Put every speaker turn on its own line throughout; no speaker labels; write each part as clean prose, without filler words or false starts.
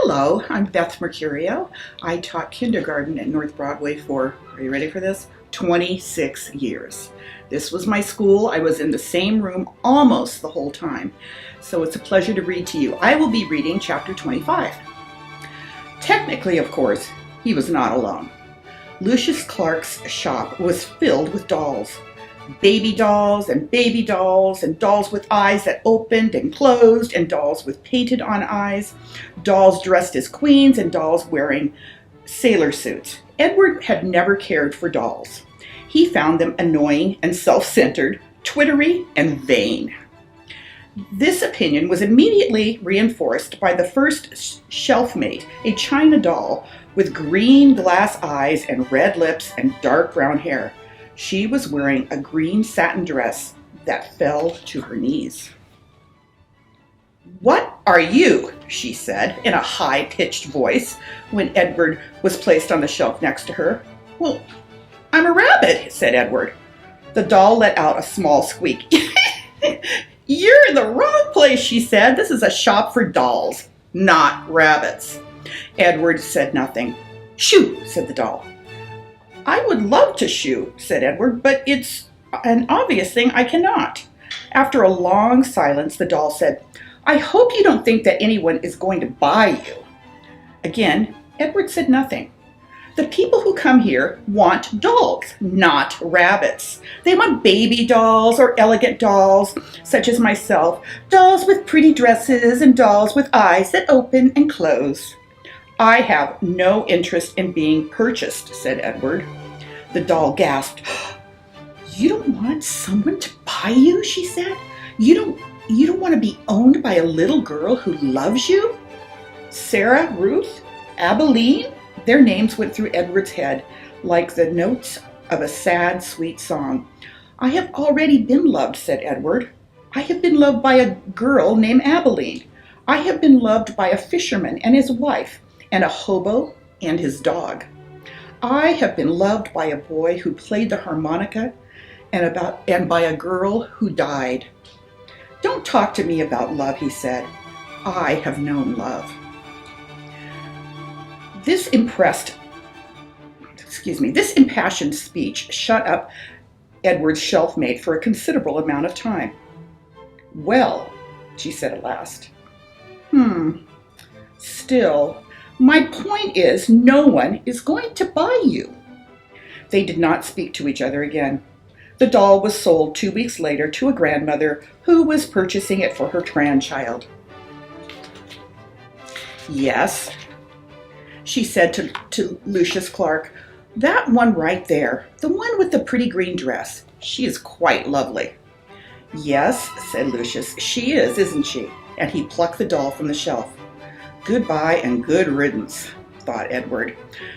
Hello, I'm Beth Mercurio. I taught kindergarten at North Broadway for, are you ready for this? 26 years. This was my school. I was in the same room almost the whole time. So it's a pleasure to read to you. I will be reading chapter 25. Technically, of course, he was not alone. Lucius Clark's shop was filled with dolls. Baby dolls and dolls with eyes that opened and closed, and dolls with painted on eyes, dolls dressed as queens, and dolls wearing sailor suits. Edward had never cared for dolls. He found them annoying and self-centered, twittery and vain. This opinion was immediately reinforced by the first shelf-mate, a china doll with green glass eyes and red lips and dark brown hair. She was wearing a green satin dress that fell to her knees. "What are you?" she said in a high-pitched voice when Edward was placed on the shelf next to her. "Well, I'm a rabbit," said Edward. The doll let out a small squeak. "You're in the wrong place," she said. "This is a shop for dolls, not rabbits." Edward said nothing. "Shoo," said the doll. "I would love to shoo," said Edward, "but it's an obvious thing I cannot." After a long silence, the doll said, "I hope you don't think that anyone is going to buy you." Again, Edward said nothing. The people who come here want dolls, not rabbits. They want baby dolls or elegant dolls, such as myself, dolls with pretty dresses and dolls with eyes that open and close. "I have no interest in being purchased," said Edward. The doll gasped. "You don't want someone to buy you?" she said. You don't want to be owned by a little girl who loves you?" Sarah, Ruth, Abilene, their names went through Edward's head like the notes of a sad, sweet song. "I have already been loved," said Edward. "I have been loved by a girl named Abilene. I have been loved by a fisherman and his wife, and a hobo and his dog. I have been loved by a boy who played the harmonica and by a girl who died." "Don't talk to me about love," he said. "I have known love." This impassioned speech shut up Edward's shelfmate for a considerable amount of time. "Well," she said at last. Still, my point is no one is going to buy you." They did not speak to each other again. The doll was sold 2 weeks later to a grandmother who was purchasing it for her grandchild. "Yes," she said to Lucius Clark, "that one right there, the one with the pretty green dress, she is quite lovely." "Yes," said Lucius, "she is, isn't she?" And he plucked the doll from the shelf. Goodbye and good riddance, thought Edward.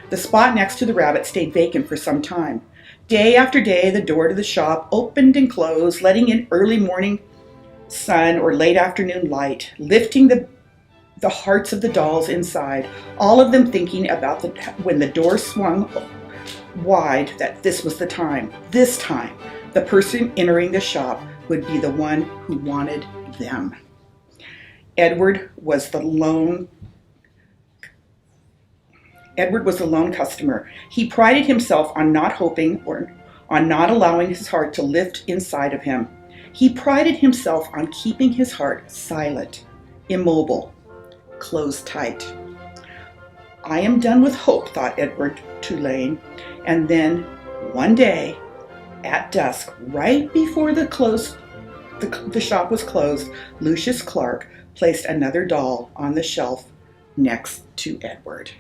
The spot next to the rabbit stayed vacant for some time. Day after day, the door to the shop opened and closed, letting in early morning sun or late afternoon light, lifting the hearts of the dolls inside, all of them thinking about when the door swung wide that this was the time. This time, the person entering the shop would be the one who wanted them. Edward was the lone customer. He prided himself on not hoping or on not allowing his heart to lift inside of him. He prided himself on keeping his heart silent, immobile, closed tight. "I am done with hope," thought Edward Tulane. And then, one day, at dusk, right before the shop was closed, Lucius Clark placed another doll on the shelf next to Edward.